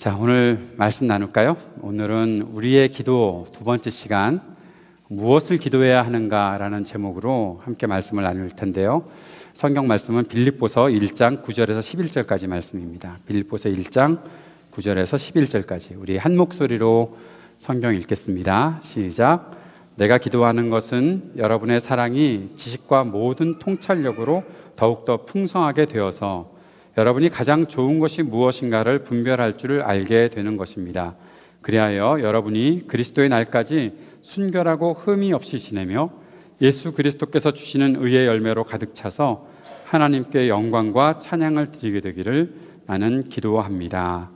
자, 오늘 말씀 나눌까요? 오늘은 우리의 기도 두 번째 시간, 무엇을 기도해야 하는가라는 제목으로 함께 말씀을 나눌 텐데요. 성경 말씀은 빌립보서 1장 9절에서 11절까지 말씀입니다. 빌립보서 1장 9절에서 11절까지 우리 한 목소리로 성경 읽겠습니다. 시작. 내가 기도하는 것은 여러분의 사랑이 지식과 모든 통찰력으로 더욱더 풍성하게 되어서 여러분이 가장 좋은 것이 무엇인가를 분별할 줄을 알게 되는 것입니다. 그리하여 여러분이 그리스도의 날까지 순결하고 흠이 없이 지내며 예수 그리스도께서 주시는 의의 열매로 가득 차서 하나님께 영광과 찬양을 드리게 되기를 나는 기도합니다.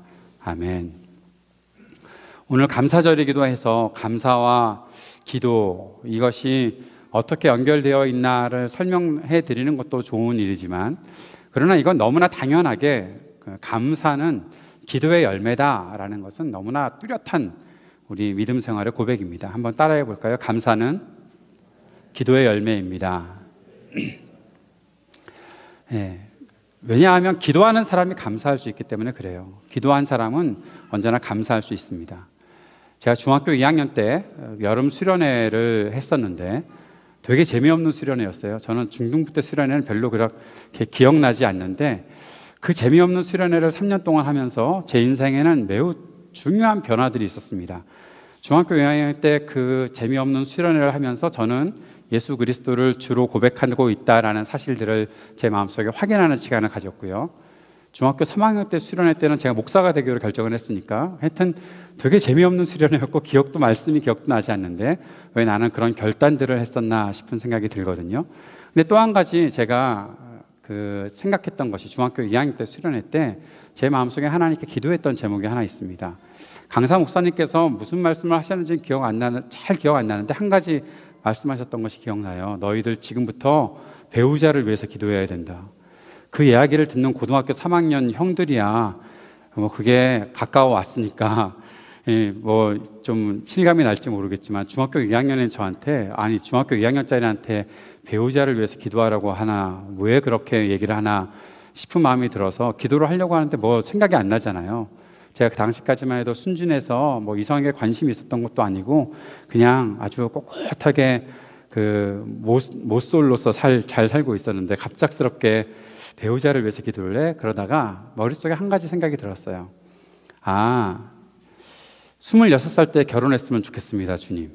아멘. 오늘 감사절이기도 해서 감사와 기도, 이것이 어떻게 연결되어 있나를 설명해 드리는 것도 좋은 일이지만, 그러나 이건 너무나 당연하게 감사는 기도의 열매다라는 것은 너무나 뚜렷한 우리 믿음 생활의 고백입니다. 한번 따라해 볼까요? 감사는 기도의 열매입니다. 네. 왜냐하면 기도하는 사람이 감사할 수 있기 때문에 그래요. 기도한 사람은 언제나 감사할 수 있습니다. 제가 중학교 2학년 때 여름 수련회를 했었는데 되게 재미없는 수련회였어요. 저는 중등부 때 수련회는 별로 그렇게 기억나지 않는데, 그 재미없는 수련회를 3년 동안 하면서 제 인생에는 매우 중요한 변화들이 있었습니다. 중학교 2학년 때 그 재미없는 수련회를 하면서 저는 예수 그리스도를 주로 고백하고 있다라는 사실들을 제 마음속에 확인하는 시간을 가졌고요. 중학교 3학년 때 수련회 때는 제가 목사가 되기로 결정을 했으니까 하여튼 되게 재미없는 수련회였고 말씀이 기억도 나지 않는데 왜 나는 그런 결단들을 했었나 싶은 생각이 들거든요. 근데 또 한 가지 제가 생각했던 것이, 중학교 2학년 때 수련회 때 제 마음속에 하나님께 기도했던 제목이 하나 있습니다. 강사 목사님께서 무슨 말씀을 하셨는지 잘 기억 안 나는데 한 가지 말씀하셨던 것이 기억나요. 너희들 지금부터 배우자를 위해서 기도해야 된다. 그 이야기를 듣는 고등학교 3학년 형들이야 그게 가까워 왔으니까 좀 실감이 날지 모르겠지만, 중학교 2학년인 저한테, 아니 중학교 2학년짜리한테 배우자를 위해서 기도하라고 하나, 왜 그렇게 얘기를 하나 싶은 마음이 들어서 기도를 하려고 하는데 생각이 안 나잖아요. 제가 그 당시까지만 해도 순진해서 이성에게 관심이 있었던 것도 아니고 그냥 아주 꼿꼿하게 모쏠로서 잘 살고 있었는데, 갑작스럽게 배우자를 위해서 기도를 해? 그러다가 머릿속에 한 가지 생각이 들었어요. 26살 때 결혼했으면 좋겠습니다, 주님.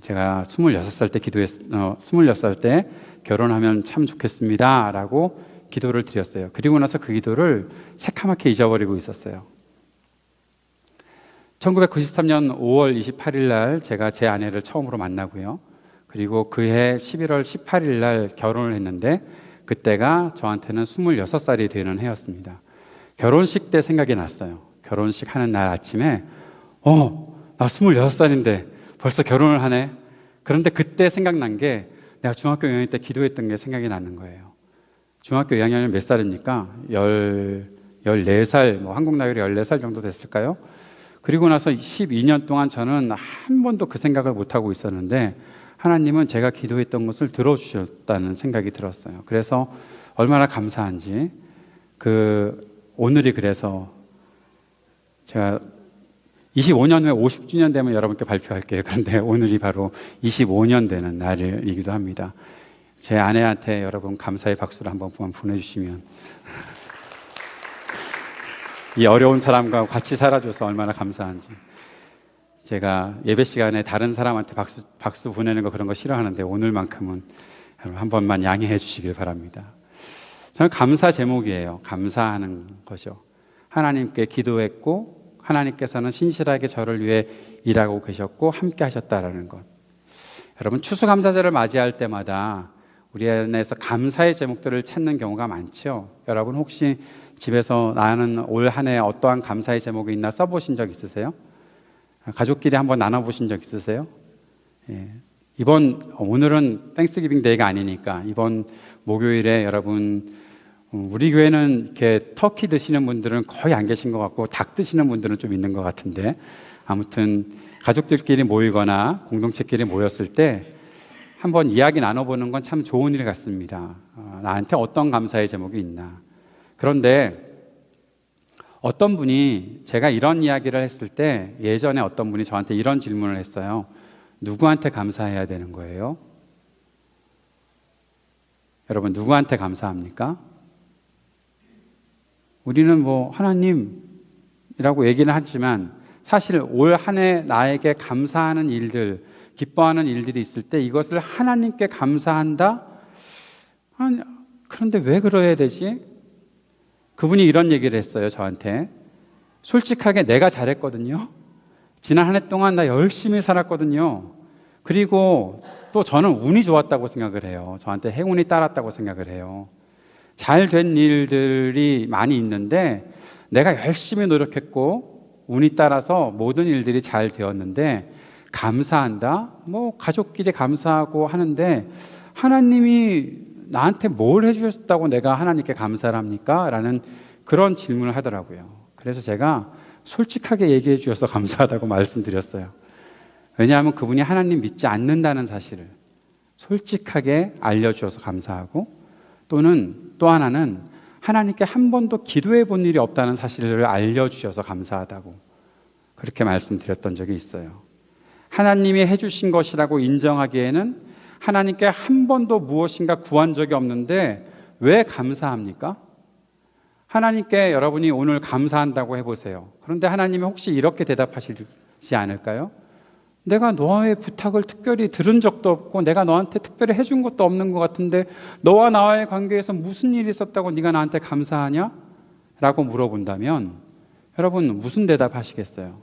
제가 26살 때 26살 때 결혼하면 참 좋겠습니다 라고 기도를 드렸어요. 그리고 나서 그 기도를 새카맣게 잊어버리고 있었어요. 1993년 5월 28일 날 제가 제 아내를 처음으로 만나고요. 그리고 그해 11월 18일 날 결혼을 했는데, 그때가 저한테는 26살이 되는 해였습니다. 결혼식 때 생각이 났어요. 결혼식 하는 날 아침에 나 26살인데 벌써 결혼을 하네. 그런데 그때 생각난 게, 내가 중학교 2학년 때 기도했던 게 생각이 나는 거예요. 중학교 2학년이 몇 살입니까? 14살, 한국 나이로 14살 정도 됐을까요? 그리고 나서 12년 동안 저는 한 번도 그 생각을 못하고 있었는데, 하나님은 제가 기도했던 것을 들어주셨다는 생각이 들었어요. 그래서 얼마나 감사한지, 오늘이, 그래서 제가 25년 후에 50주년 되면 여러분께 발표할게요. 그런데 오늘이 바로 25년 되는 날이기도 합니다. 제 아내한테 여러분 감사의 박수를 한번 보내주시면, 이 어려운 사람과 같이 살아줘서 얼마나 감사한지. 제가 예배 시간에 다른 사람한테 박수 보내는 거, 그런 거 싫어하는데 오늘만큼은 여러분 한 번만 양해해 주시길 바랍니다. 저는 감사 제목이에요. 감사하는 거죠. 하나님께 기도했고 하나님께서는 신실하게 저를 위해 일하고 계셨고 함께 하셨다라는 것. 여러분, 추수감사절을 맞이할 때마다 우리 안에서 감사의 제목들을 찾는 경우가 많죠. 여러분 혹시 집에서 나는 올 한 해 어떠한 감사의 제목이 있나 써보신 적 있으세요? 가족끼리 한번 나눠보신 적 있으세요? 오늘은 땡스기빙 데이가 아니니까 이번 목요일에 여러분, 우리 교회는 이렇게 터키 드시는 분들은 거의 안 계신 것 같고 닭 드시는 분들은 좀 있는 것 같은데, 아무튼 가족들끼리 모이거나 공동체끼리 모였을 때 한번 이야기 나눠보는 건 참 좋은 일 같습니다. 나한테 어떤 감사의 제목이 있나. 그런데 어떤 분이 제가 이런 이야기를 했을 때 예전에 어떤 분이 저한테 이런 질문을 했어요. 누구한테 감사해야 되는 거예요? 여러분, 누구한테 감사합니까? 우리는 뭐 하나님이라고 얘기는 하지만 사실 올 한 해 나에게 감사하는 일들, 기뻐하는 일들이 있을 때 이것을 하나님께 감사한다? 아니, 그런데 왜 그래야 되지? 그분이 이런 얘기를 했어요, 저한테. 솔직하게 내가 잘했거든요. 지난 한 해 동안 나 열심히 살았거든요. 그리고 또 저는 운이 좋았다고 생각을 해요. 저한테 행운이 따랐다고 생각을 해요. 잘 된 일들이 많이 있는데 내가 열심히 노력했고 운이 따라서 모든 일들이 잘 되었는데 감사한다? 뭐 가족끼리 감사하고 하는데 하나님이 나한테 뭘 해주셨다고 내가 하나님께 감사를 합니까? 라는 그런 질문을 하더라고요. 그래서 제가 솔직하게 얘기해 주셔서 감사하다고 말씀드렸어요. 왜냐하면 그분이 하나님 믿지 않는다는 사실을 솔직하게 알려주셔서 감사하고, 또는 또 하나는 하나님께 한 번도 기도해 본 일이 없다는 사실을 알려주셔서 감사하다고 그렇게 말씀드렸던 적이 있어요. 하나님이 해주신 것이라고 인정하기에는 하나님께 한 번도 무엇인가 구한 적이 없는데 왜 감사합니까? 하나님께 여러분이 오늘 감사한다고 해보세요. 그런데 하나님이 혹시 이렇게 대답하시지 않을까요? 내가 너의 부탁을 특별히 들은 적도 없고 내가 너한테 특별히 해준 것도 없는 것 같은데 너와 나와의 관계에서 무슨 일이 있었다고 네가 나한테 감사하냐? 라고 물어본다면 여러분 무슨 대답하시겠어요?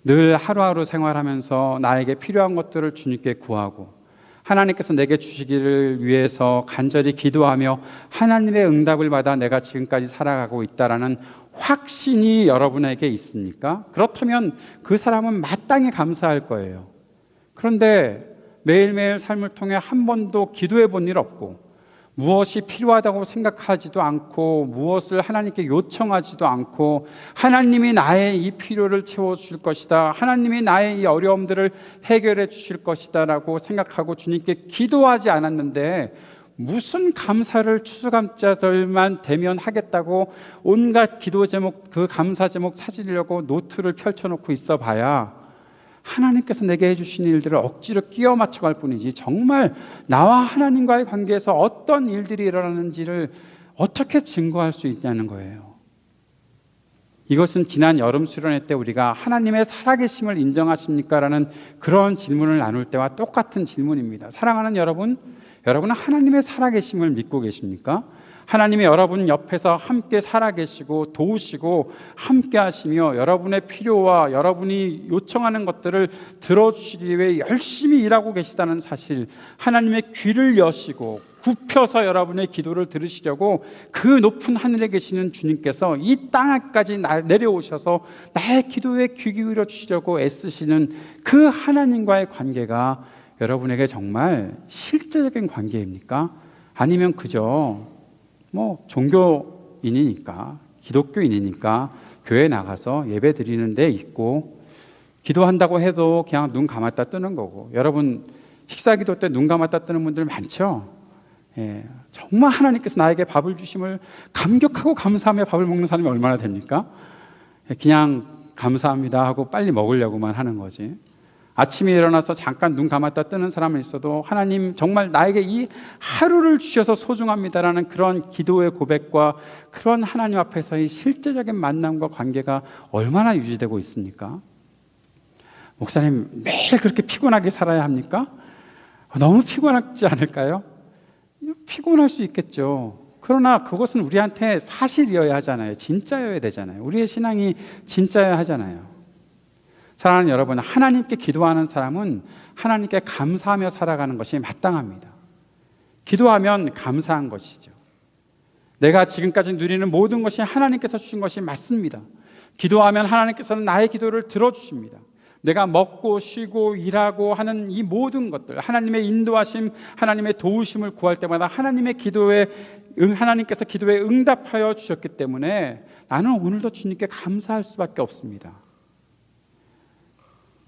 늘 하루하루 생활하면서 나에게 필요한 것들을 주님께 구하고 하나님께서 내게 주시기를 위해서 간절히 기도하며 하나님의 응답을 받아 내가 지금까지 살아가고 있다라는 확신이 여러분에게 있습니까? 그렇다면 그 사람은 마땅히 감사할 거예요. 그런데 매일매일 삶을 통해 한 번도 기도해 본 일 없고 무엇이 필요하다고 생각하지도 않고 무엇을 하나님께 요청하지도 않고 하나님이 나의 이 필요를 채워주실 것이다, 하나님이 나의 이 어려움들을 해결해 주실 것이다 라고 생각하고 주님께 기도하지 않았는데 무슨 감사를 추수감사절만 되면 하겠다고 온갖 기도 제목, 그 감사 제목 찾으려고 노트를 펼쳐놓고 있어 봐야 하나님께서 내게 해주신 일들을 억지로 끼워 맞춰갈 뿐이지 정말 나와 하나님과의 관계에서 어떤 일들이 일어나는지를 어떻게 증거할 수 있냐는 거예요. 이것은 지난 여름 수련회 때 우리가 하나님의 살아계심을 인정하십니까? 라는 그런 질문을 나눌 때와 똑같은 질문입니다. 사랑하는 여러분, 여러분은 하나님의 살아계심을 믿고 계십니까? 하나님이 여러분 옆에서 함께 살아계시고 도우시고 함께 하시며 여러분의 필요와 여러분이 요청하는 것들을 들어주시기 위해 열심히 일하고 계시다는 사실, 하나님의 귀를 여시고 굽혀서 여러분의 기도를 들으시려고 그 높은 하늘에 계시는 주님께서 이 땅까지 내려오셔서 나의 기도에 귀 기울여 주시려고 애쓰시는 그 하나님과의 관계가 여러분에게 정말 실제적인 관계입니까? 아니면 그저 뭐 종교인이니까, 기독교인이니까 교회 나가서 예배 드리는 데 있고 기도한다고 해도 그냥 눈 감았다 뜨는 거고, 여러분 식사기도 때 눈 감았다 뜨는 분들 많죠? 예, 정말 하나님께서 나에게 밥을 주심을 감격하고 감사하며 밥을 먹는 사람이 얼마나 됩니까? 그냥 감사합니다 하고 빨리 먹으려고만 하는 거지. 아침에 일어나서 잠깐 눈 감았다 뜨는 사람은 있어도 하나님 정말 나에게 이 하루를 주셔서 소중합니다라는 그런 기도의 고백과 그런 하나님 앞에서의 실제적인 만남과 관계가 얼마나 유지되고 있습니까? 목사님 매일 그렇게 피곤하게 살아야 합니까? 너무 피곤하지 않을까요? 피곤할 수 있겠죠. 그러나 그것은 우리한테 사실이어야 하잖아요. 진짜여야 되잖아요. 우리의 신앙이 진짜여야 하잖아요. 사랑하는 여러분, 하나님께 기도하는 사람은 하나님께 감사하며 살아가는 것이 마땅합니다. 기도하면 감사한 것이죠. 내가 지금까지 누리는 모든 것이 하나님께서 주신 것이 맞습니다. 기도하면 하나님께서는 나의 기도를 들어주십니다. 내가 먹고 쉬고 일하고 하는 이 모든 것들, 하나님의 인도하심, 하나님의 도우심을 구할 때마다 하나님의 기도에 하나님께서 기도에 응답하여 주셨기 때문에 나는 오늘도 주님께 감사할 수밖에 없습니다.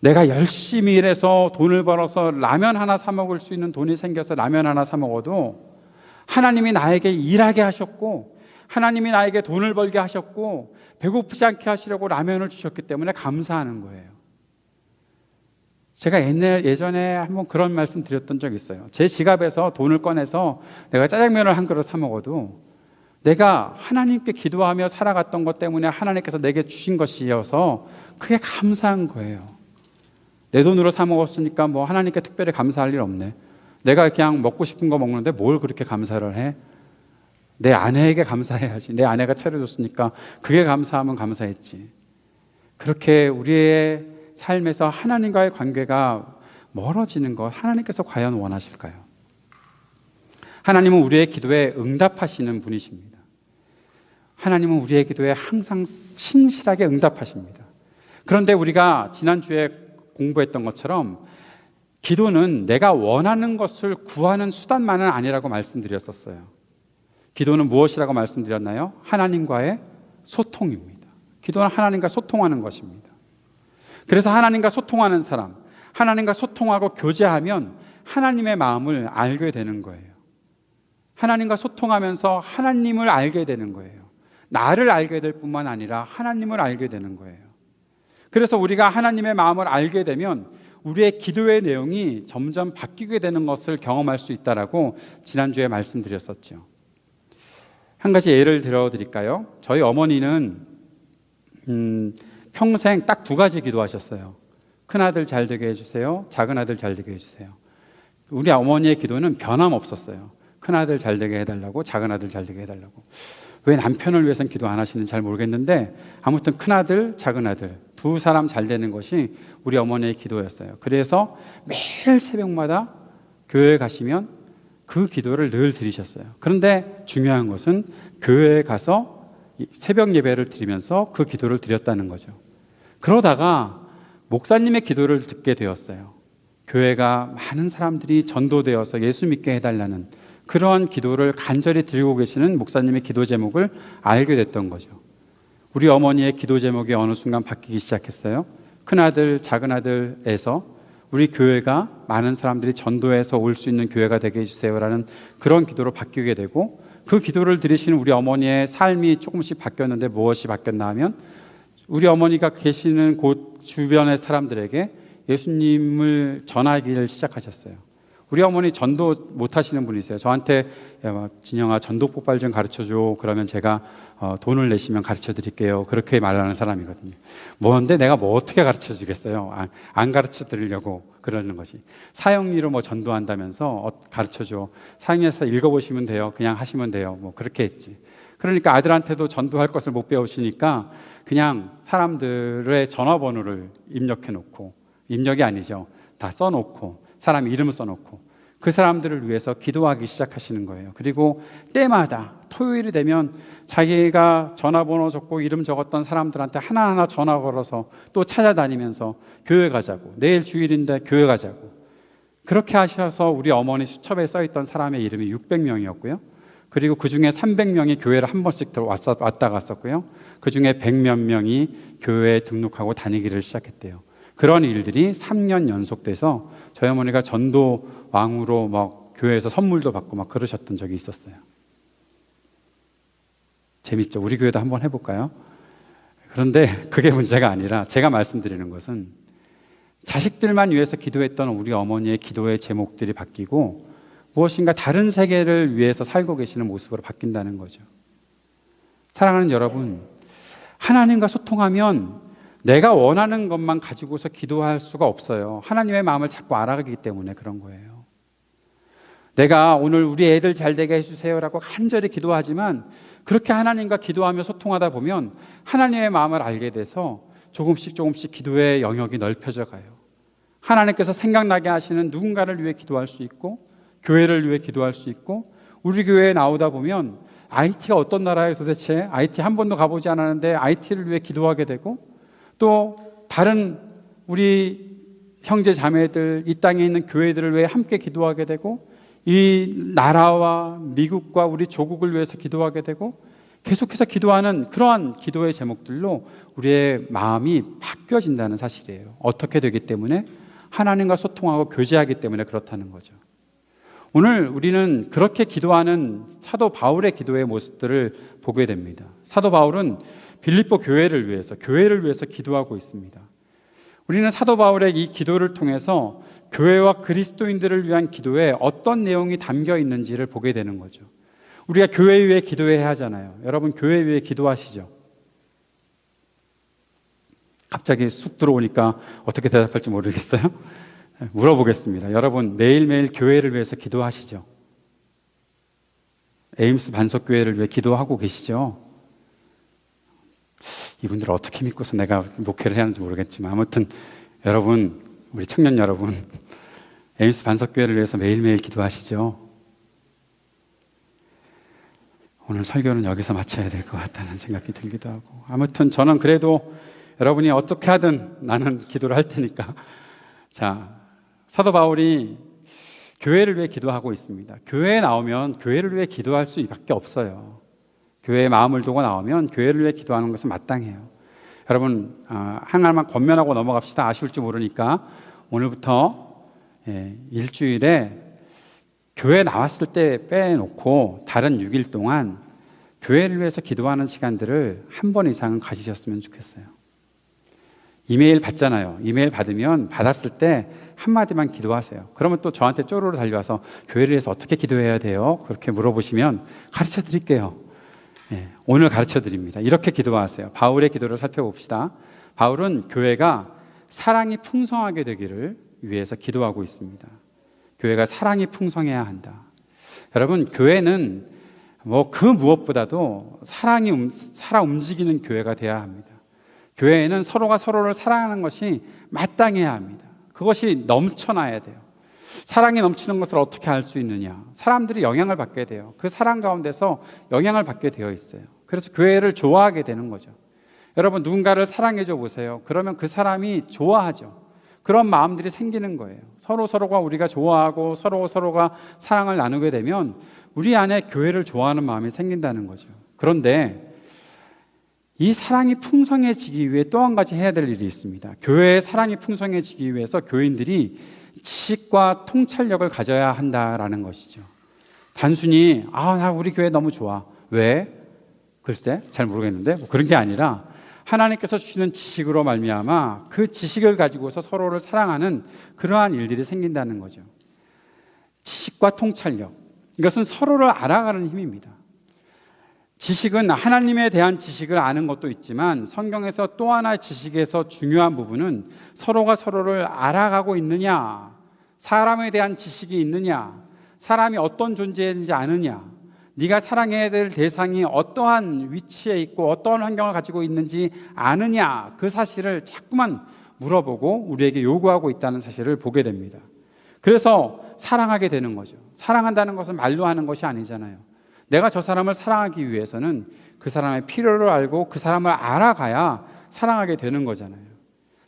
내가 열심히 일해서 돈을 벌어서 라면 하나 사 먹을 수 있는 돈이 생겨서 라면 하나 사 먹어도 하나님이 나에게 일하게 하셨고 하나님이 나에게 돈을 벌게 하셨고 배고프지 않게 하시려고 라면을 주셨기 때문에 감사하는 거예요. 제가 예전에 한번 그런 말씀 드렸던 적이 있어요. 제 지갑에서 돈을 꺼내서 내가 짜장면을 한 그릇 사 먹어도 내가 하나님께 기도하며 살아갔던 것 때문에 하나님께서 내게 주신 것이어서 그게 감사한 거예요. 내 돈으로 사 먹었으니까 뭐 하나님께 특별히 감사할 일 없네. 내가 그냥 먹고 싶은 거 먹는데 뭘 그렇게 감사를 해? 내 아내에게 감사해야지. 내 아내가 차려줬으니까 그게 감사하면 감사했지. 그렇게 우리의 삶에서 하나님과의 관계가 멀어지는 것, 하나님께서 과연 원하실까요? 하나님은 우리의 기도에 응답하시는 분이십니다. 하나님은 우리의 기도에 항상 신실하게 응답하십니다. 그런데 우리가 지난주에 공부했던 것처럼 기도는 내가 원하는 것을 구하는 수단만은 아니라고 말씀드렸었어요. 기도는 무엇이라고 말씀드렸나요? 하나님과의 소통입니다. 기도는 하나님과 소통하는 것입니다. 그래서 하나님과 소통하는 사람, 하나님과 소통하고 교제하면 하나님의 마음을 알게 되는 거예요. 하나님과 소통하면서 하나님을 알게 되는 거예요. 나를 알게 될 뿐만 아니라 하나님을 알게 되는 거예요. 그래서 우리가 하나님의 마음을 알게 되면 우리의 기도의 내용이 점점 바뀌게 되는 것을 경험할 수 있다라고 지난주에 말씀드렸었죠. 한 가지 예를 들어드릴까요? 저희 어머니는 평생 딱 두 가지 기도하셨어요. 큰아들 잘 되게 해주세요. 작은아들 잘 되게 해주세요. 우리 어머니의 기도는 변함없었어요. 큰아들 잘 되게 해달라고, 작은아들 잘 되게 해달라고. 왜 남편을 위해서는 기도 안 하시는지 잘 모르겠는데 아무튼 큰아들, 작은아들 두 사람 잘 되는 것이 우리 어머니의 기도였어요. 그래서 매일 새벽마다 교회에 가시면 그 기도를 늘 드리셨어요. 그런데 중요한 것은 교회에 가서 새벽 예배를 드리면서 그 기도를 드렸다는 거죠. 그러다가 목사님의 기도를 듣게 되었어요. 교회가 많은 사람들이 전도되어서 예수 믿게 해달라는 그러한 기도를 간절히 드리고 계시는 목사님의 기도 제목을 알게 됐던 거죠. 우리 어머니의 기도 제목이 어느 순간 바뀌기 시작했어요. 큰아들, 작은아들에서 우리 교회가 많은 사람들이 전도해서 올 수 있는 교회가 되게 해주세요라는 그런 기도로 바뀌게 되고, 그 기도를 들으시는 우리 어머니의 삶이 조금씩 바뀌었는데 무엇이 바뀌었나 하면 우리 어머니가 계시는 곳 주변의 사람들에게 예수님을 전하기를 시작하셨어요. 우리 어머니 전도 못 하시는 분이세요. 저한테 진영아 전도 폭발 좀 가르쳐줘. 그러면 제가 돈을 내시면 가르쳐 드릴게요. 그렇게 말하는 사람이거든요. 뭔데 내가 뭐 어떻게 가르쳐 주겠어요. 안 가르쳐 드리려고 그러는 것이. 사형리로 뭐 전도한다면서 가르쳐 줘. 사형리에서 읽어보시면 돼요. 그냥 하시면 돼요. 뭐 그렇게 했지. 그러니까 아들한테도 전도할 것을 못 배우시니까 그냥 사람들의 전화번호를 입력해 놓고, 입력이 아니죠. 다 써놓고 사람 이름을 써놓고 그 사람들을 위해서 기도하기 시작하시는 거예요. 그리고 때마다 토요일이 되면 자기가 전화번호 적고 이름 적었던 사람들한테 하나하나 전화 걸어서 또 찾아다니면서 교회 가자고, 내일 주일인데 교회 가자고. 그렇게 하셔서 우리 어머니 수첩에 써있던 사람의 이름이 600명이었고요. 그리고 그 중에 300명이 교회를 한 번씩 왔다 갔었고요. 그 중에 100몇 명이 교회에 등록하고 다니기를 시작했대요. 그런 일들이 3년 연속돼서 저희 어머니가 전도 왕으로 막 교회에서 선물도 받고 막 그러셨던 적이 있었어요. 재밌죠? 우리 교회도 한번 해볼까요? 그런데 그게 문제가 아니라 제가 말씀드리는 것은 자식들만 위해서 기도했던 우리 어머니의 기도의 제목들이 바뀌고 무엇인가 다른 세계를 위해서 살고 계시는 모습으로 바뀐다는 거죠. 사랑하는 여러분, 하나님과 소통하면 내가 원하는 것만 가지고서 기도할 수가 없어요. 하나님의 마음을 자꾸 알아가기 때문에 그런 거예요. 내가 오늘 우리 애들 잘 되게 해주세요라고 간절히 기도하지만 그렇게 하나님과 기도하며 소통하다 보면 하나님의 마음을 알게 돼서 조금씩 기도의 영역이 넓혀져 가요. 하나님께서 생각나게 하시는 누군가를 위해 기도할 수 있고, 교회를 위해 기도할 수 있고, 우리 교회에 나오다 보면 IT가 어떤 나라에 도대체 IT 한 번도 가보지 않았는데 IT를 위해 기도하게 되고, 또 다른 우리 형제 자매들, 이 땅에 있는 교회들을 위해 함께 기도하게 되고, 이 나라와 미국과 우리 조국을 위해서 기도하게 되고, 계속해서 기도하는 그러한 기도의 제목들로 우리의 마음이 바뀌어진다는 사실이에요. 어떻게 되기 때문에? 하나님과 소통하고 교제하기 때문에 그렇다는 거죠. 오늘 우리는 그렇게 기도하는 사도 바울의 기도의 모습들을 보게 됩니다. 사도 바울은 빌립보 교회를 위해서 기도하고 있습니다. 우리는 사도 바울의 이 기도를 통해서 교회와 그리스도인들을 위한 기도에 어떤 내용이 담겨 있는지를 보게 되는 거죠. 우리가 교회 위에 기도해야 하잖아요. 여러분 교회 위에 기도하시죠? 갑자기 쑥 들어오니까 어떻게 대답할지 모르겠어요. 물어보겠습니다. 여러분 매일매일 교회를 위해서 기도하시죠? 에임스 반석교회를 위해 기도하고 계시죠? 이분들을 어떻게 믿고서 내가 목회를 해야 하는지 모르겠지만 아무튼 여러분, 우리 청년 여러분, 에임스 반석교회를 위해서 매일매일 기도하시죠? 오늘 설교는 여기서 마쳐야 될 것 같다는 생각이 들기도 하고, 아무튼 저는 그래도 여러분이 어떻게 하든 나는 기도를 할 테니까. 자, 사도 바울이 교회를 위해 기도하고 있습니다. 교회에 나오면 교회를 위해 기도할 수밖에 없어요. 교회에 마음을 두고 나오면 교회를 위해 기도하는 것은 마땅해요. 여러분 하나만 권면하고 넘어갑시다. 아쉬울지 모르니까 오늘부터 일주일에 교회 나왔을 때 빼놓고 다른 6일 동안 교회를 위해서 기도하는 시간들을 한 번 이상은 가지셨으면 좋겠어요. 이메일 받잖아요. 이메일 받으면 받았을 때 한마디만 기도하세요. 그러면 또 저한테 쪼르르 달려와서 교회를 위해서 어떻게 기도해야 돼요? 그렇게 물어보시면 가르쳐 드릴게요. 오늘 가르쳐 드립니다. 이렇게 기도하세요. 바울의 기도를 살펴봅시다. 바울은 교회가 사랑이 풍성하게 되기를 위해서 기도하고 있습니다. 교회가 사랑이 풍성해야 한다. 여러분 교회는 그 무엇보다도 사랑이 살아 움직이는 교회가 돼야 합니다. 교회에는 서로가 서로를 사랑하는 것이 마땅해야 합니다. 그것이 넘쳐나야 돼요. 사랑이 넘치는 것을 어떻게 알 수 있느냐? 사람들이 영향을 받게 돼요. 그 사랑 가운데서 영향을 받게 되어 있어요. 그래서 교회를 좋아하게 되는 거죠. 여러분 누군가를 사랑해 줘 보세요. 그러면 그 사람이 좋아하죠. 그런 마음들이 생기는 거예요. 서로가 우리가 좋아하고 서로가 사랑을 나누게 되면 우리 안에 교회를 좋아하는 마음이 생긴다는 거죠. 그런데 이 사랑이 풍성해지기 위해 또 한 가지 해야 될 일이 있습니다. 교회의 사랑이 풍성해지기 위해서 교인들이 지식과 통찰력을 가져야 한다라는 것이죠. 단순히 나 우리 교회 너무 좋아. 왜? 글쎄 잘 모르겠는데 그런 게 아니라 하나님께서 주시는 지식으로 말미암아 그 지식을 가지고서 서로를 사랑하는 그러한 일들이 생긴다는 거죠. 지식과 통찰력, 이것은 서로를 알아가는 힘입니다. 지식은 하나님에 대한 지식을 아는 것도 있지만 성경에서 또 하나의 지식에서 중요한 부분은 서로가 서로를 알아가고 있느냐, 사람에 대한 지식이 있느냐, 사람이 어떤 존재인지 아느냐, 네가 사랑해야 될 대상이 어떠한 위치에 있고 어떠한 환경을 가지고 있는지 아느냐, 그 사실을 자꾸만 물어보고 우리에게 요구하고 있다는 사실을 보게 됩니다. 그래서 사랑하게 되는 거죠. 사랑한다는 것은 말로 하는 것이 아니잖아요. 내가 저 사람을 사랑하기 위해서는 그 사람의 필요를 알고 그 사람을 알아가야 사랑하게 되는 거잖아요.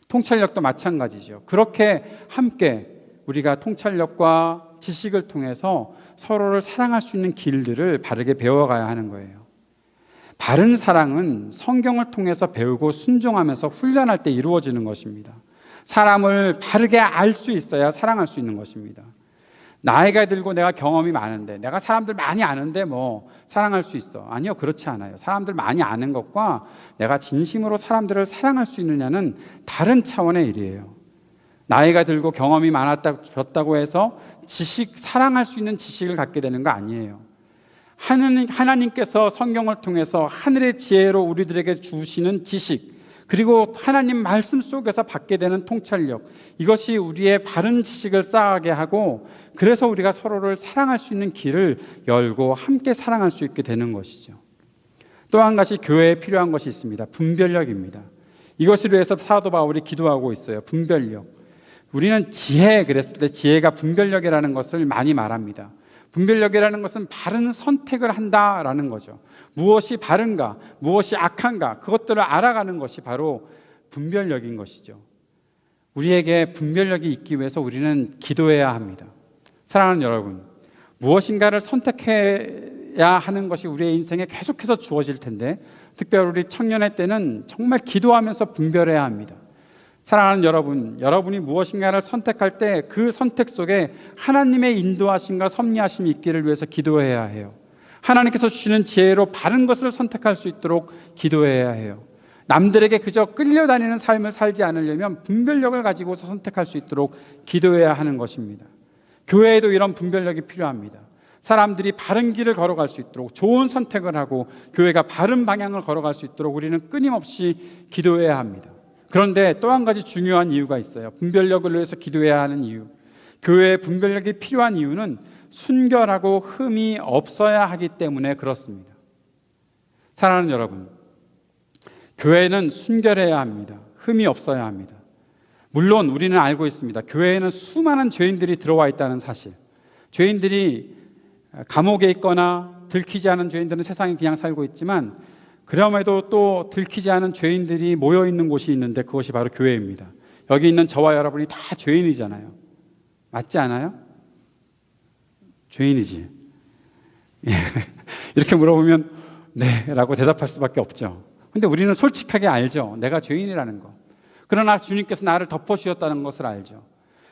통찰력도 마찬가지죠. 그렇게 함께 우리가 통찰력과 지식을 통해서 서로를 사랑할 수 있는 길들을 바르게 배워가야 하는 거예요. 바른 사랑은 성경을 통해서 배우고 순종하면서 훈련할 때 이루어지는 것입니다. 사람을 바르게 알 수 있어야 사랑할 수 있는 것입니다. 나이가 들고 내가 경험이 많은데, 내가 사람들 많이 아는데 사랑할 수 있어. 아니요, 그렇지 않아요. 사람들 많이 아는 것과 내가 진심으로 사람들을 사랑할 수 있느냐는 다른 차원의 일이에요. 나이가 들고 경험이 많았다고 해서 사랑할 수 있는 지식을 갖게 되는 거 아니에요. 하나님께서 성경을 통해서 하늘의 지혜로 우리들에게 주시는 지식, 그리고 하나님 말씀 속에서 받게 되는 통찰력, 이것이 우리의 바른 지식을 쌓게 하고 그래서 우리가 서로를 사랑할 수 있는 길을 열고 함께 사랑할 수 있게 되는 것이죠. 또 한 가지 교회에 필요한 것이 있습니다. 분별력입니다. 이것을 위해서 사도 바울이 기도하고 있어요. 분별력. 우리는 지혜 그랬을 때 지혜가 분별력이라는 것을 많이 말합니다. 분별력이라는 것은 바른 선택을 한다라는 거죠. 무엇이 바른가, 무엇이 악한가, 그것들을 알아가는 것이 바로 분별력인 것이죠. 우리에게 분별력이 있기 위해서 우리는 기도해야 합니다. 사랑하는 여러분, 무엇인가를 선택해야 하는 것이 우리의 인생에 계속해서 주어질 텐데, 특별히 우리 청년의 때는 정말 기도하면서 분별해야 합니다. 사랑하는 여러분, 여러분이 무엇인가를 선택할 때 그 선택 속에 하나님의 인도하심과 섭리하심이 있기를 위해서 기도해야 해요. 하나님께서 주시는 지혜로 바른 것을 선택할 수 있도록 기도해야 해요. 남들에게 그저 끌려다니는 삶을 살지 않으려면 분별력을 가지고서 선택할 수 있도록 기도해야 하는 것입니다. 교회에도 이런 분별력이 필요합니다. 사람들이 바른 길을 걸어갈 수 있도록 좋은 선택을 하고 교회가 바른 방향을 걸어갈 수 있도록 우리는 끊임없이 기도해야 합니다. 그런데 또 한 가지 중요한 이유가 있어요. 분별력을 위해서 기도해야 하는 이유. 교회에 분별력이 필요한 이유는 순결하고 흠이 없어야 하기 때문에 그렇습니다. 사랑하는 여러분, 교회는 순결해야 합니다. 흠이 없어야 합니다. 물론 우리는 알고 있습니다. 교회에는 수많은 죄인들이 들어와 있다는 사실. 죄인들이 감옥에 있거나 들키지 않은 죄인들은 세상에 그냥 살고 있지만, 그럼에도 또 들키지 않은 죄인들이 모여 있는 곳이 있는데 그것이 바로 교회입니다. 여기 있는 저와 여러분이 다 죄인이잖아요. 맞지 않아요? 죄인이지. 이렇게 물어보면 네 라고 대답할 수밖에 없죠. 근데 우리는 솔직하게 알죠. 내가 죄인이라는 거. 그러나 주님께서 나를 덮어주셨다는 것을 알죠.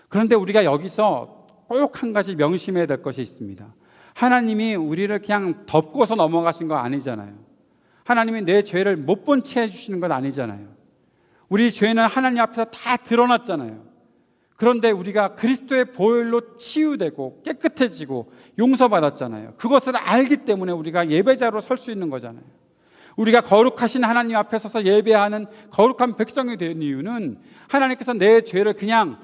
그런데 우리가 여기서 꼭 한 가지 명심해야 될 것이 있습니다. 하나님이 우리를 그냥 덮고서 넘어가신 거 아니잖아요. 하나님이 내 죄를 못 본 채 해주시는 건 아니잖아요. 우리 죄는 하나님 앞에서 다 드러났잖아요. 그런데 우리가 그리스도의 보혈로 치유되고 깨끗해지고 용서받았잖아요. 그것을 알기 때문에 우리가 예배자로 설 수 있는 거잖아요. 우리가 거룩하신 하나님 앞에 서서 예배하는 거룩한 백성이 된 이유는 하나님께서 내 죄를 그냥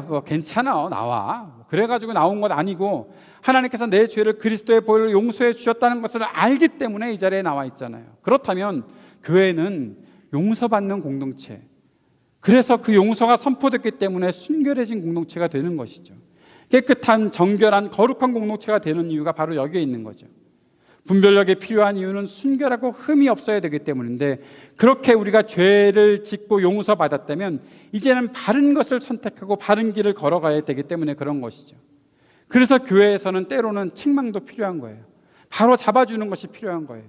뭐 괜찮아 나와 그래가지고 나온 것 아니고, 하나님께서 내 죄를 그리스도의 보혈로 용서해 주셨다는 것을 알기 때문에 이 자리에 나와 있잖아요. 그렇다면 교회는 용서받는 공동체, 그래서 그 용서가 선포됐기 때문에 순결해진 공동체가 되는 것이죠. 깨끗한 정결한 거룩한 공동체가 되는 이유가 바로 여기에 있는 거죠. 분별력이 필요한 이유는 순결하고 흠이 없어야 되기 때문인데, 그렇게 우리가 죄를 짓고 용서받았다면 이제는 바른 것을 선택하고 바른 길을 걸어가야 되기 때문에 그런 것이죠. 그래서 교회에서는 때로는 책망도 필요한 거예요. 바로 잡아주는 것이 필요한 거예요.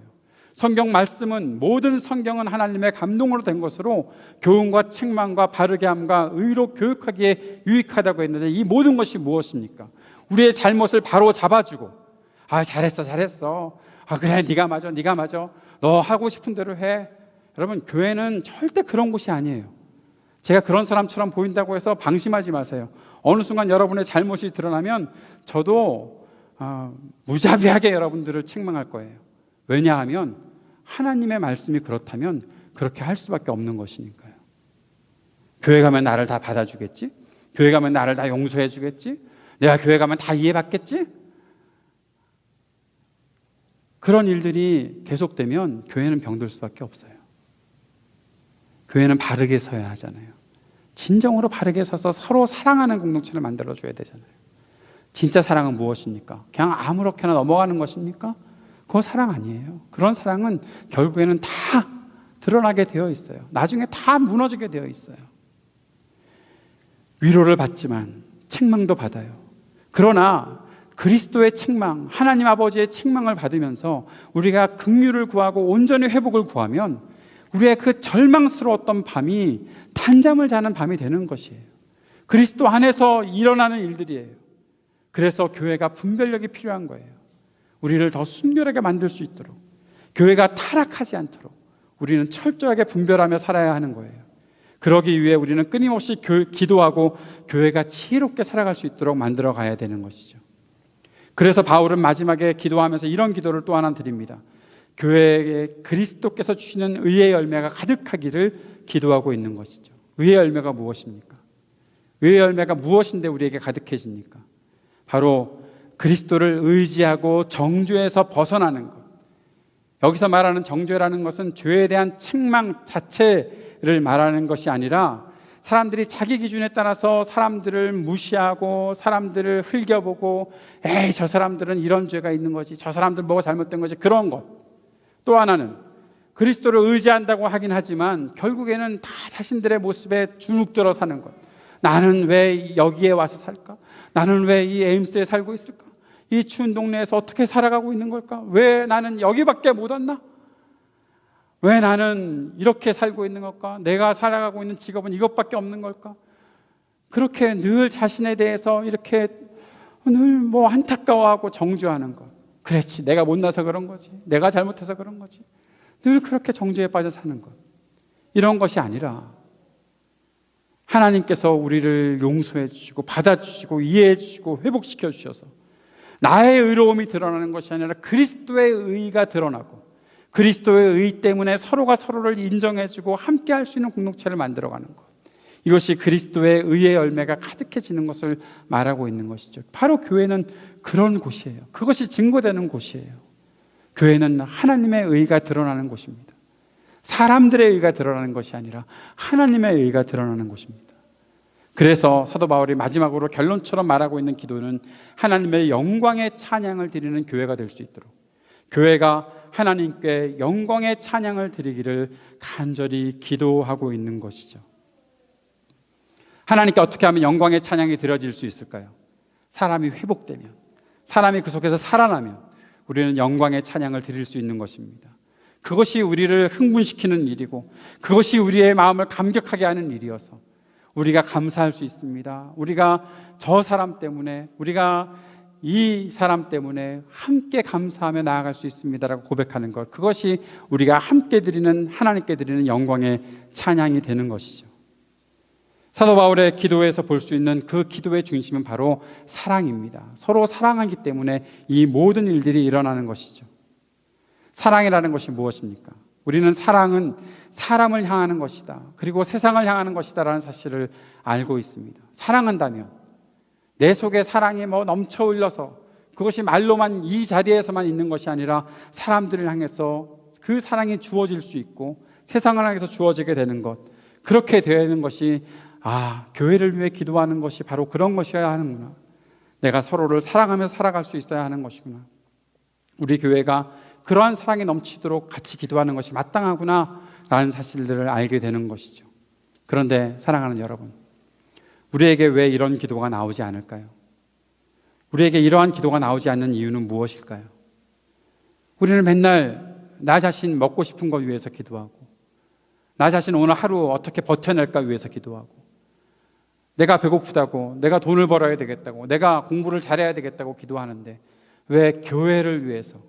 성경 말씀은, 모든 성경은 하나님의 감동으로 된 것으로 교훈과 책망과 바르게 함과 의로 교육하기에 유익하다고 했는데, 이 모든 것이 무엇입니까? 우리의 잘못을 바로 잡아주고, 잘했어. 그래, 네가 맞아. 너 하고 싶은 대로 해. 여러분, 교회는 절대 그런 곳이 아니에요. 제가 그런 사람처럼 보인다고 해서 방심하지 마세요. 어느 순간 여러분의 잘못이 드러나면 저도 무자비하게 여러분들을 책망할 거예요. 왜냐하면 하나님의 말씀이 그렇다면 그렇게 할 수밖에 없는 것이니까요. 교회 가면 나를 다 받아주겠지? 교회 가면 나를 다 용서해 주겠지? 내가 교회 가면 다 이해받겠지? 그런 일들이 계속되면 교회는 병들 수밖에 없어요. 교회는 바르게 서야 하잖아요. 진정으로 바르게 서서 서로 사랑하는 공동체를 만들어줘야 되잖아요. 진짜 사랑은 무엇입니까? 그냥 아무렇게나 넘어가는 것입니까? 그거 사랑 아니에요. 그런 사랑은 결국에는 다 드러나게 되어 있어요. 나중에 다 무너지게 되어 있어요. 위로를 받지만 책망도 받아요. 그러나 그리스도의 책망, 하나님 아버지의 책망을 받으면서 우리가 긍휼을 구하고 온전히 회복을 구하면 우리의 그 절망스러웠던 밤이 단잠을 자는 밤이 되는 것이에요. 그리스도 안에서 일어나는 일들이에요. 그래서 교회가 분별력이 필요한 거예요. 우리를 더 순결하게 만들 수 있도록, 교회가 타락하지 않도록 우리는 철저하게 분별하며 살아야 하는 거예요. 그러기 위해 우리는 끊임없이 기도하고 교회가 지혜롭게 살아갈 수 있도록 만들어 가야 되는 것이죠. 그래서 바울은 마지막에 기도하면서 이런 기도를 또 하나 드립니다. 교회에 그리스도께서 주시는 의의 열매가 가득하기를 기도하고 있는 것이죠. 의의 열매가 무엇입니까? 의의 열매가 무엇인데 우리에게 가득해집니까? 바로 그리스도를 의지하고 정죄에서 벗어나는 것. 여기서 말하는 정죄라는 것은 죄에 대한 책망 자체를 말하는 것이 아니라, 사람들이 자기 기준에 따라서 사람들을 무시하고 사람들을 흘겨보고, 에이 저 사람들은 이런 죄가 있는 거지, 저 사람들 뭐가 잘못된 거지, 그런 것. 또 하나는 그리스도를 의지한다고 하긴 하지만 결국에는 다 자신들의 모습에 주눅들어 사는 것. 나는 왜 여기에 와서 살까? 나는 왜 이 에임스에 살고 있을까? 이 추운 동네에서 어떻게 살아가고 있는 걸까? 왜 나는 여기밖에 못 왔나? 왜 나는 이렇게 살고 있는 걸까? 내가 살아가고 있는 직업은 이것밖에 없는 걸까? 그렇게 늘 자신에 대해서 이렇게 늘 안타까워하고 정죄하는 것. 그렇지, 내가 못나서 그런 거지, 내가 잘못해서 그런 거지. 늘 그렇게 정죄에 빠져 사는 것. 이런 것이 아니라 하나님께서 우리를 용서해 주시고 받아주시고 이해해 주시고 회복시켜 주셔서 나의 의로움이 드러나는 것이 아니라 그리스도의 의가 드러나고 그리스도의 의 때문에 서로가 서로를 인정해주고 함께 할 수 있는 공동체를 만들어가는 것. 이것이 그리스도의 의의 열매가 가득해지는 것을 말하고 있는 것이죠. 바로 교회는 그런 곳이에요. 그것이 증거되는 곳이에요. 교회는 하나님의 의가 드러나는 곳입니다. 사람들의 의가 드러나는 것이 아니라 하나님의 의가 드러나는 곳입니다. 그래서 사도 바울이 마지막으로 결론처럼 말하고 있는 기도는 하나님의 영광의 찬양을 드리는 교회가 될 수 있도록, 교회가 하나님께 영광의 찬양을 드리기를 간절히 기도하고 있는 것이죠. 하나님께 어떻게 하면 영광의 찬양이 드려질 수 있을까요? 사람이 회복되면, 사람이 그 속에서 살아나면 우리는 영광의 찬양을 드릴 수 있는 것입니다. 그것이 우리를 흥분시키는 일이고 그것이 우리의 마음을 감격하게 하는 일이어서 우리가 감사할 수 있습니다. 우리가 저 사람 때문에, 우리가 이 사람 때문에 함께 감사하며 나아갈 수 있습니다라고 고백하는 것, 그것이 우리가 함께 드리는, 하나님께 드리는 영광의 찬양이 되는 것이죠. 사도 바울의 기도에서 볼 수 있는 그 기도의 중심은 바로 사랑입니다. 서로 사랑하기 때문에 이 모든 일들이 일어나는 것이죠. 사랑이라는 것이 무엇입니까? 우리는 사랑은 사람을 향하는 것이다, 그리고 세상을 향하는 것이다 라는 사실을 알고 있습니다. 사랑한다면 내 속에 사랑이 넘쳐 흘러서 그것이 말로만 이 자리에서만 있는 것이 아니라 사람들을 향해서 그 사랑이 주어질 수 있고 세상을 향해서 주어지게 되는 것, 그렇게 되는 것이 교회를 위해 기도하는 것이 바로 그런 것이어야 하는구나. 내가 서로를 사랑하며 살아갈 수 있어야 하는 것이구나. 우리 교회가 그러한 사랑이 넘치도록 같이 기도하는 것이 마땅하구나 라는 사실들을 알게 되는 것이죠. 그런데 사랑하는 여러분, 우리에게 왜 이런 기도가 나오지 않을까요? 우리에게 이러한 기도가 나오지 않는 이유는 무엇일까요? 우리는 맨날 나 자신 먹고 싶은 것 위해서 기도하고, 나 자신 오늘 하루 어떻게 버텨낼까 위해서 기도하고, 내가 배고프다고, 내가 돈을 벌어야 되겠다고, 내가 공부를 잘해야 되겠다고 기도하는데 왜 교회를 위해서,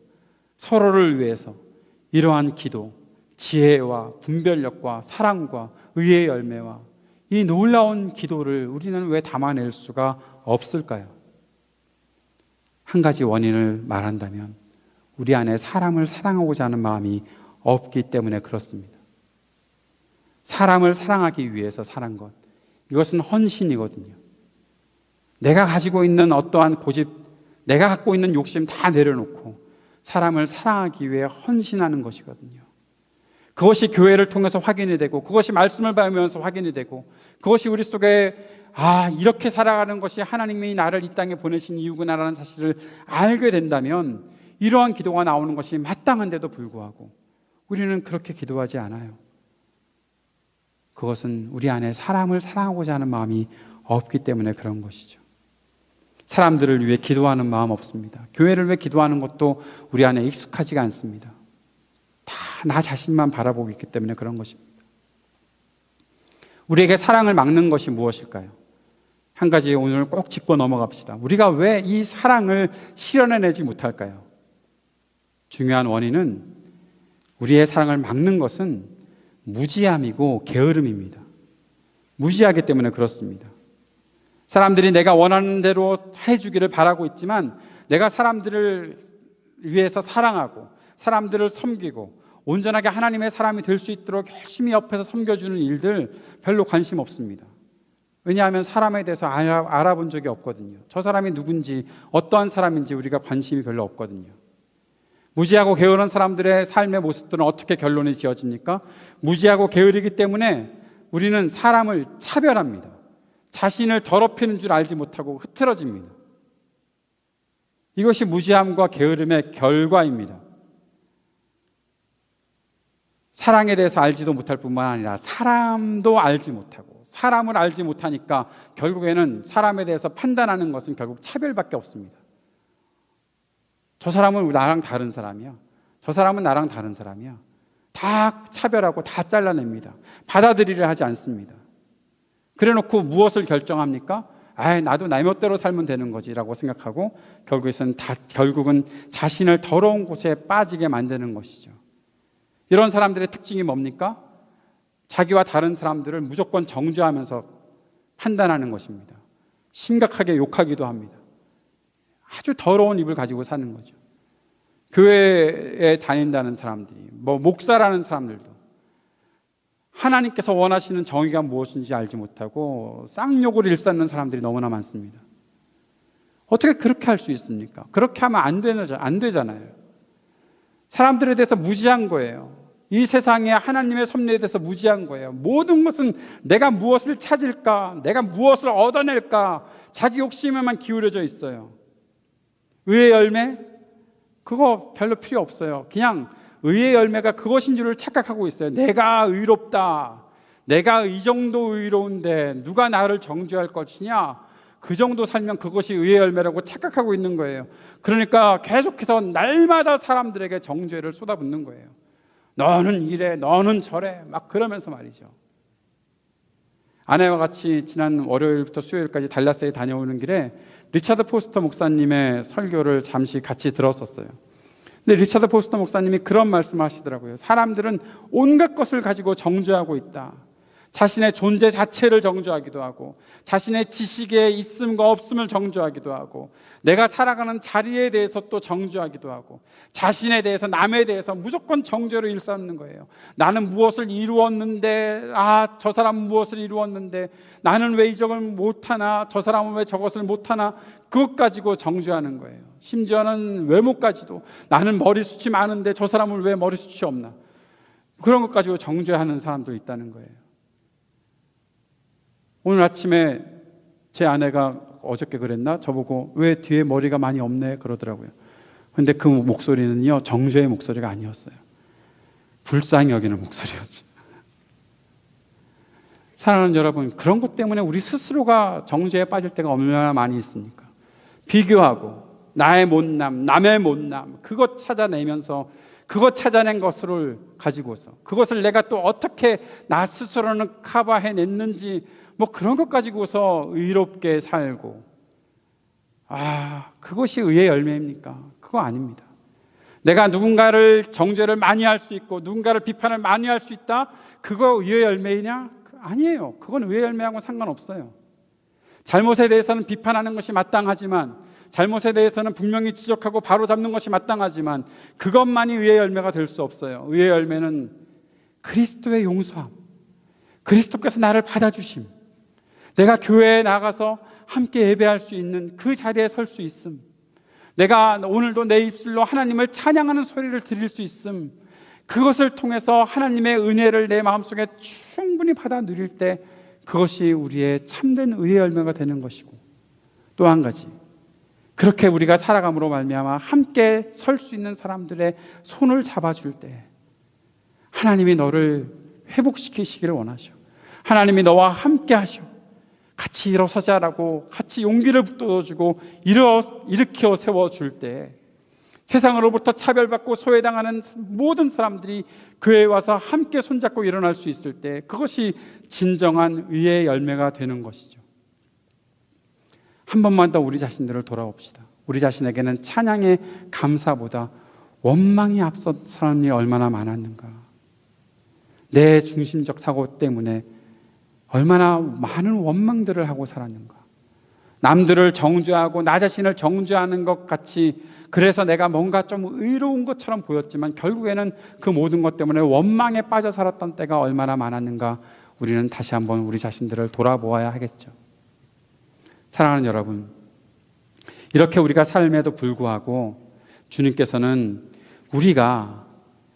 서로를 위해서 이러한 기도, 지혜와 분별력과 사랑과 의의 열매와 이 놀라운 기도를 우리는 왜 담아낼 수가 없을까요? 한 가지 원인을 말한다면 우리 안에 사람을 사랑하고자 하는 마음이 없기 때문에 그렇습니다. 사람을 사랑하기 위해서 사는 것, 이것은 헌신이거든요. 내가 가지고 있는 어떠한 고집, 내가 갖고 있는 욕심 다 내려놓고 사람을 사랑하기 위해 헌신하는 것이거든요. 그것이 교회를 통해서 확인이 되고, 그것이 말씀을 배우면서 확인이 되고, 그것이 우리 속에 이렇게 살아가는 것이 하나님이 나를 이 땅에 보내신 이유구나라는 사실을 알게 된다면 이러한 기도가 나오는 것이 마땅한데도 불구하고 우리는 그렇게 기도하지 않아요. 그것은 우리 안에 사람을 사랑하고자 하는 마음이 없기 때문에 그런 것이죠. 사람들을 위해 기도하는 마음 없습니다. 교회를 위해 기도하는 것도 우리 안에 익숙하지가 않습니다. 다 나 자신만 바라보고 있기 때문에 그런 것입니다. 우리에게 사랑을 막는 것이 무엇일까요? 한 가지 오늘 꼭 짚고 넘어갑시다. 우리가 왜 이 사랑을 실현해내지 못할까요? 중요한 원인은, 우리의 사랑을 막는 것은 무지함이고 게으름입니다. 무지하기 때문에 그렇습니다. 사람들이 내가 원하는 대로 해주기를 바라고 있지만 내가 사람들을 위해서 사랑하고 사람들을 섬기고 온전하게 하나님의 사람이 될 수 있도록 열심히 옆에서 섬겨주는 일들 별로 관심 없습니다. 왜냐하면 사람에 대해서 알아본 적이 없거든요. 저 사람이 누군지, 어떠한 사람인지 우리가 관심이 별로 없거든요. 무지하고 게으른 사람들의 삶의 모습들은 어떻게 결론이 지어집니까? 무지하고 게으르기 때문에 우리는 사람을 차별합니다. 자신을 더럽히는 줄 알지 못하고 흐트러집니다. 이것이 무지함과 게으름의 결과입니다. 사랑에 대해서 알지도 못할 뿐만 아니라 사람도 알지 못하고, 사람을 알지 못하니까 결국에는 사람에 대해서 판단하는 것은 결국 차별밖에 없습니다. 저 사람은 나랑 다른 사람이야, 저 사람은 나랑 다른 사람이야. 다 차별하고 다 잘라냅니다. 받아들이려 하지 않습니다. 그래놓고 무엇을 결정합니까? 나도 내 멋대로 살면 되는 거지 라고 생각하고 결국은 자신을 더러운 곳에 빠지게 만드는 것이죠. 이런 사람들의 특징이 뭡니까? 자기와 다른 사람들을 무조건 정죄하면서 판단하는 것입니다. 심각하게 욕하기도 합니다. 아주 더러운 입을 가지고 사는 거죠. 교회에 다닌다는 사람들이, 목사라는 사람들도 하나님께서 원하시는 정의가 무엇인지 알지 못하고 쌍욕을 일삼는 사람들이 너무나 많습니다. 어떻게 그렇게 할 수 있습니까? 그렇게 하면 안 되잖아요. 사람들에 대해서 무지한 거예요. 이 세상에 하나님의 섭리에 대해서 무지한 거예요. 모든 것은 내가 무엇을 찾을까, 내가 무엇을 얻어낼까, 자기 욕심에만 기울여져 있어요. 의의 열매? 그거 별로 필요 없어요. 그냥 의의 열매가 그것인 줄을 착각하고 있어요. 내가 의롭다, 내가 이 정도 의로운데 누가 나를 정죄할 것이냐, 그 정도 살면 그것이 의의 열매라고 착각하고 있는 거예요. 그러니까 계속해서 날마다 사람들에게 정죄를 쏟아붓는 거예요. 너는 이래, 너는 저래, 막 그러면서 말이죠. 아내와 같이 지난 월요일부터 수요일까지 달라스에 다녀오는 길에 리차드 포스터 목사님의 설교를 잠시 같이 들었었어요. 근데 리차드 포스터 목사님이 그런 말씀을 하시더라고요. 사람들은 온갖 것을 가지고 정죄하고 있다. 자신의 존재 자체를 정죄하기도 하고, 자신의 지식의 있음과 없음을 정죄하기도 하고, 내가 살아가는 자리에 대해서 또 정죄하기도 하고, 자신에 대해서, 남에 대해서 무조건 정죄로 일삼는 거예요. 나는 무엇을 이루었는데, 저 사람은 무엇을 이루었는데, 나는 왜 이적을 못하나, 저 사람은 왜 저것을 못하나, 그것 가지고 정죄하는 거예요. 심지어는 외모까지도, 나는 머리숱이 많은데 저 사람은 왜 머리숱이 없나, 그런 것 가지고 정죄하는 사람도 있다는 거예요. 오늘 아침에 제 아내가 어저께 그랬나? 저보고 왜 뒤에 머리가 많이 없네 그러더라고요. 근데 그 목소리는요, 정죄의 목소리가 아니었어요. 불쌍히 여기는 목소리였죠. 사랑하는 여러분, 그런 것 때문에 우리 스스로가 정죄에 빠질 때가 얼마나 많이 있습니까? 비교하고 나의 못남, 남의 못남, 그것 찾아내면서 그것 찾아낸 것을 가지고서 그것을 내가 또 어떻게 나 스스로는 커버해냈는지 그런 것 가지고서 의롭게 살고, 그것이 의의 열매입니까? 그거 아닙니다. 내가 누군가를 정죄를 많이 할 수 있고 누군가를 비판을 많이 할 수 있다, 그거 의의 열매이냐? 아니에요. 그건 의의 열매하고는 상관없어요. 잘못에 대해서는 비판하는 것이 마땅하지만, 잘못에 대해서는 분명히 지적하고 바로잡는 것이 마땅하지만, 그것만이 의의 열매가 될 수 없어요. 의의 열매는 그리스도의 용서함, 그리스도께서 나를 받아주심, 내가 교회에 나가서 함께 예배할 수 있는 그 자리에 설 수 있음, 내가 오늘도 내 입술로 하나님을 찬양하는 소리를 들을 수 있음, 그것을 통해서 하나님의 은혜를 내 마음속에 충분히 받아 누릴 때 그것이 우리의 참된 의의 열매가 되는 것이고, 또 한 가지, 그렇게 우리가 살아감으로 말미암아 함께 설 수 있는 사람들의 손을 잡아줄 때 하나님이 너를 회복시키시기를 원하셔. 하나님이 너와 함께 하셔. 같이 일어서자라고 같이 용기를 북돋아주고 일으켜 세워줄 때 세상으로부터 차별받고 소외당하는 모든 사람들이 교회에 와서 함께 손잡고 일어날 수 있을 때 그것이 진정한 의의 열매가 되는 것이죠. 한 번만 더 우리 자신들을 돌아봅시다. 우리 자신에게는 찬양의 감사보다 원망이 앞선 사람이 얼마나 많았는가. 내 중심적 사고 때문에 얼마나 많은 원망들을 하고 살았는가. 남들을 정죄하고 나 자신을 정죄하는 것 같이, 그래서 내가 뭔가 좀 의로운 것처럼 보였지만 결국에는 그 모든 것 때문에 원망에 빠져 살았던 때가 얼마나 많았는가. 우리는 다시 한번 우리 자신들을 돌아보아야 하겠죠. 사랑하는 여러분, 이렇게 우리가 삶에도 불구하고 주님께서는 우리가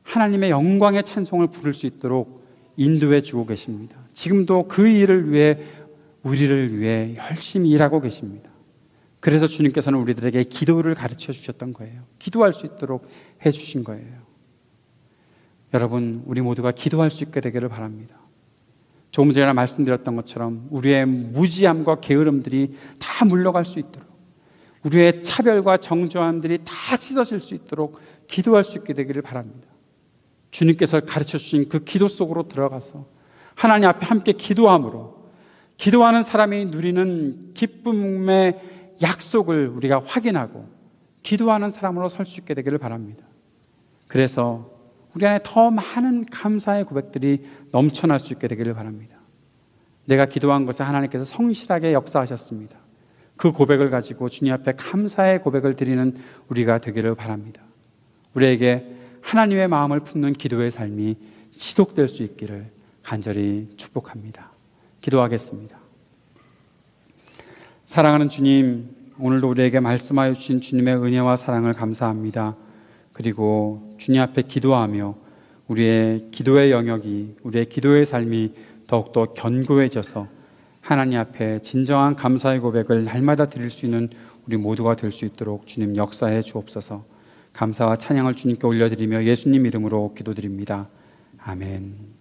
하나님의 영광의 찬송을 부를 수 있도록 인도해 주고 계십니다. 지금도 그 일을 위해, 우리를 위해 열심히 일하고 계십니다. 그래서 주님께서는 우리들에게 기도를 가르쳐 주셨던 거예요. 기도할 수 있도록 해 주신 거예요. 여러분, 우리 모두가 기도할 수 있게 되기를 바랍니다. 조금 전에 말씀드렸던 것처럼 우리의 무지함과 게으름들이 다 물러갈 수 있도록, 우리의 차별과 정죄함들이 다 씻어질 수 있도록 기도할 수 있게 되기를 바랍니다. 주님께서 가르쳐 주신 그 기도 속으로 들어가서 하나님 앞에 함께 기도함으로 기도하는 사람이 누리는 기쁨의 약속을 우리가 확인하고 기도하는 사람으로 설 수 있게 되기를 바랍니다. 그래서 우리 안에 더 많은 감사의 고백들이 넘쳐날 수 있게 되기를 바랍니다. 내가 기도한 것에 하나님께서 성실하게 역사하셨습니다. 그 고백을 가지고 주님 앞에 감사의 고백을 드리는 우리가 되기를 바랍니다. 우리에게 하나님의 마음을 품는 기도의 삶이 지속될 수 있기를 간절히 축복합니다. 기도하겠습니다. 사랑하는 주님, 오늘도 우리에게 말씀하여 주신 주님의 은혜와 사랑을 감사합니다. 그리고 주님 앞에 기도하며 우리의 기도의 영역이, 우리의 기도의 삶이 더욱더 견고해져서 하나님 앞에 진정한 감사의 고백을 날마다 드릴 수 있는 우리 모두가 될 수 있도록 주님 역사해 주옵소서. 감사와 찬양을 주님께 올려드리며 예수님 이름으로 기도드립니다. 아멘.